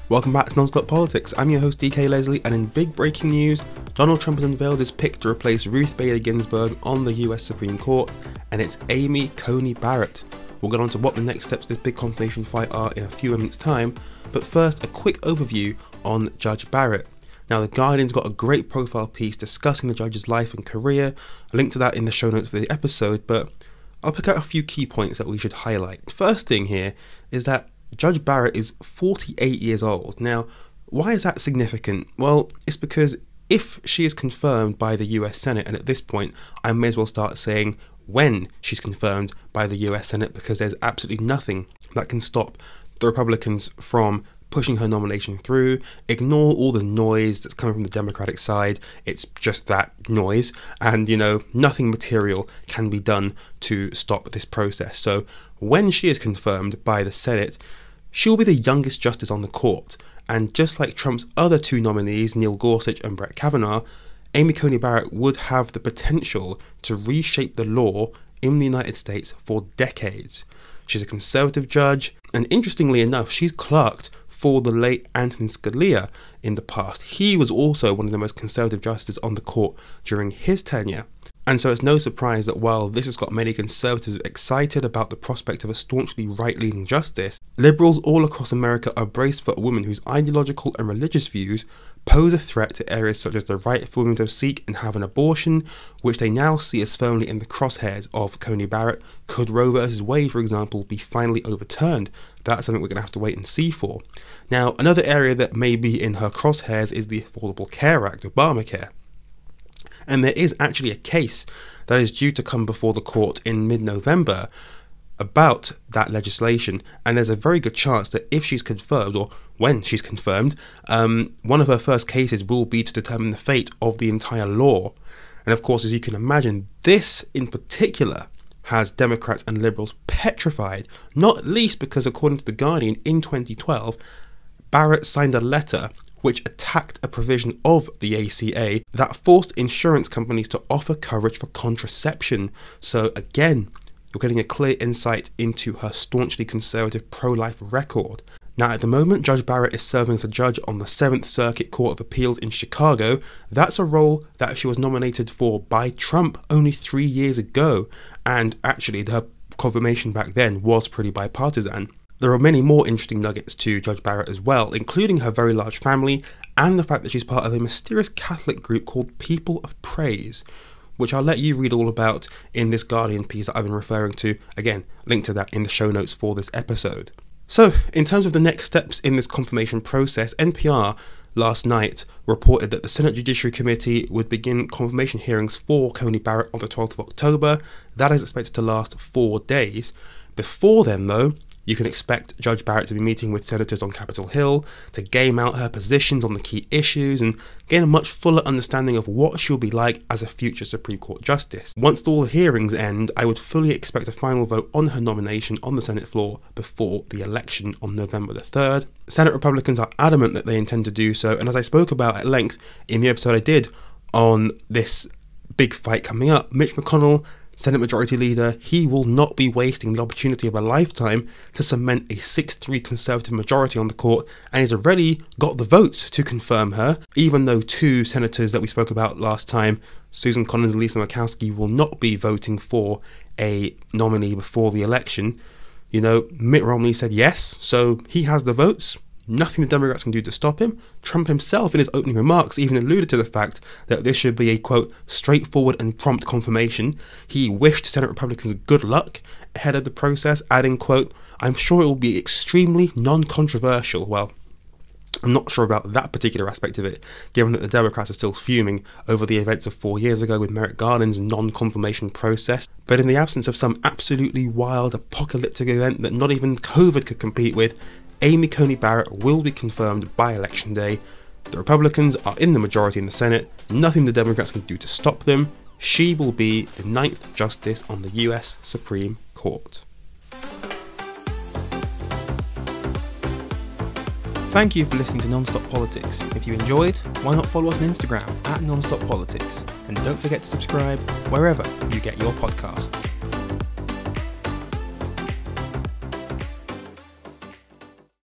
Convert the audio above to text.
Welcome back to Non-Stop Politics. I'm your host DK Leslie, and in big breaking news, Donald Trump has unveiled his pick to replace Ruth Bader Ginsburg on the US Supreme Court, and it's Amy Coney Barrett. We'll get on to what the next steps to this big confirmation fight are in a few minutes' time, but first a quick overview on Judge Barrett. Now, The Guardian's got a great profile piece discussing the judge's life and career. A link to that in the show notes for the episode, but I'll pick out a few key points that we should highlight. First thing here is that Judge Barrett is 48 years old. Now, why is that significant? Well, it's because if she is confirmed by the US Senate, and at this point, I may as well start saying when she's confirmed by the US Senate, because there's absolutely nothing that can stop the Republicans from pushing her nomination through. Ignore all the noise that's coming from the Democratic side. It's just that noise, and nothing material can be done to stop this process. So when she is confirmed by the Senate, she will be the youngest justice on the court, and just like Trump's other two nominees, Neil Gorsuch and Brett Kavanaugh, Amy Coney Barrett would have the potential to reshape the law in the United States for decades. She's a conservative judge, and interestingly enough, she's clerked for the late Antonin Scalia in the past. He was also one of the most conservative justices on the court during his tenure. And so it's no surprise that while this has got many conservatives excited about the prospect of a staunchly right-leaning justice, liberals all across America are braced for a woman whose ideological and religious views pose a threat to areas such as the right for women to seek and have an abortion, which they now see as firmly in the crosshairs of Coney Barrett. Could Roe vs. Wade, for example, be finally overturned? That's something we're going to have to wait and see for. Now, another area that may be in her crosshairs is the Affordable Care Act, Obamacare. And there is actually a case that is due to come before the court in mid-November about that legislation, and there's a very good chance that if she's confirmed, or when she's confirmed, one of her first cases will be to determine the fate of the entire law. And of course, as you can imagine, this in particular has Democrats and liberals petrified, not least because according to The Guardian, in 2012, Barrett signed a letter which attacked a provision of the ACA that forced insurance companies to offer coverage for contraception. So again, you're getting a clear insight into her staunchly conservative pro-life record. Now, at the moment, Judge Barrett is serving as a judge on the 7th Circuit Court of Appeals in Chicago. That's a role that she was nominated for by Trump only 3 years ago, and actually her confirmation back then was pretty bipartisan. There are many more interesting nuggets to Judge Barrett as well, including her very large family and the fact that she's part of a mysterious Catholic group called People of Praise, which I'll let you read all about in this Guardian piece that I've been referring to. Again, link to that in the show notes for this episode. So, in terms of the next steps in this confirmation process, NPR last night reported that the Senate Judiciary Committee would begin confirmation hearings for Coney Barrett on the 12th of October. That is expected to last 4 days. Before then, though, you can expect Judge Barrett to be meeting with senators on Capitol Hill to game out her positions on the key issues and gain a much fuller understanding of what she'll be like as a future Supreme Court justice. Once all the hearings end, I would fully expect a final vote on her nomination on the Senate floor before the election on November the 3rd. Senate Republicans are adamant that they intend to do so, and as I spoke about at length in the episode I did on this big fight coming up, Mitch McConnell, Senate Majority Leader, he will not be wasting the opportunity of a lifetime to cement a 6-3 Conservative majority on the court, and he's already got the votes to confirm her, even though two senators that we spoke about last time, Susan Collins and Lisa Murkowski, will not be voting for a nominee before the election. Mitt Romney said yes, so he has the votes. Nothing the Democrats can do to stop him. Trump himself, in his opening remarks, even alluded to the fact that this should be a, quote, straightforward and prompt confirmation. He wished Senate Republicans good luck ahead of the process, adding, quote, "I'm sure it will be extremely non-controversial." Well, I'm not sure about that particular aspect of it, given that the Democrats are still fuming over the events of 4 years ago with Merrick Garland's non-confirmation process. But in the absence of some absolutely wild apocalyptic event that not even COVID could compete with, Amy Coney Barrett will be confirmed by Election Day. The Republicans are in the majority in the Senate. Nothing the Democrats can do to stop them. She will be the 9th Justice on the US Supreme Court. Thank you for listening to Non-Stop Politics. If you enjoyed, why not follow us on Instagram @NonstopPolitics, and don't forget to subscribe wherever you get your podcasts.